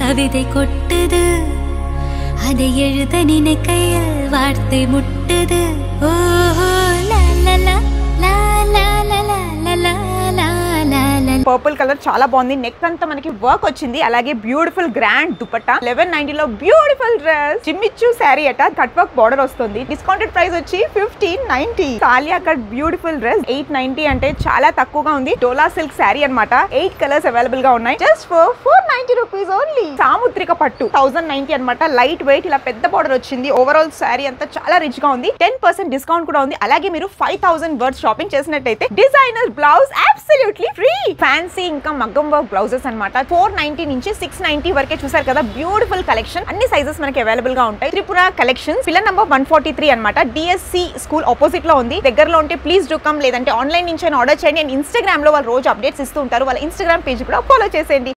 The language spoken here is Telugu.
கவிதை கொட்டுது, அதை எழுத நினைக்கையில் வார்த்தை முட்டுது. ஓஹோ லா லா லா லா லா லா லா லா லா லா. పర్పుల్ కలర్ చాలా బాగుంది. నెక్ అంతా మనకి వర్క్ వచ్చింది. అలాగే బ్యూటిఫుల్ గ్రాండ్ దుపట్టా. 1190 లో బ్యూటిఫుల్ డ్రెస్. జిమ్మిచ్చు శారీ అట, కట్ వర్క్ బార్డర్ వస్తుంది. డిస్కౌంటెడ్ ప్రైస్ వచ్చి 1590. కాలియా కట్ బ్యూటిఫుల్ డ్రెస్ 890 అంటే చాలా తక్కువగా ఉంది. డోలా సిల్క్ శారీ అన్నమాట. 8 కలర్స్ అవైలబుల్ గా ఉన్నాయి. Just for 490 rupees only. సాముద్రిక పట్టు 1090 అన్నమాట. లైట్ వెయిట్ ఇలా పెద్ద బార్డర్ వచ్చింది. ఓవరాల్ శారీ అంతా చాలా రిచ్ గా ఉంది. 10% డిస్కౌంట్ కూడా ఉంది. అలాగే మీరు 5000 వర్త్ షాపింగ్ చేసినట్టయితే designer blouse absolutely free. Fancy ఇంకా మగ్గం వర్క్ బ్లౌజెస్ అన్నమాట. 490 నుంచి 690 వరకే చూసారు కదా. Beautiful collection. అన్ని సైజెస్ మనకి అవైలబుల్ గా ఉంటాయి. త్రిపుర కలెక్షన్స్ పిల్లర్ నంబర్ 143 అన్నమాట. డిఎస్సి స్కూల్ ఆపోజిట్ లో ఉంది. దగ్గరలో ఉంటే ప్లీజ్ డూ కమ్. లేదంటే ఆన్లైన్ నుంచి ఆర్డర్ చేయండి. అండ్ ఇన్స్టాగ్రామ్ లో వాళ్ళు రోజు అప్డేట్స్ ఇస్తూ ఉంటారు. వాళ్ళ ఇన్స్టాగ్రామ్ పేజ్ కూడా ఫాలో చేసేయండి.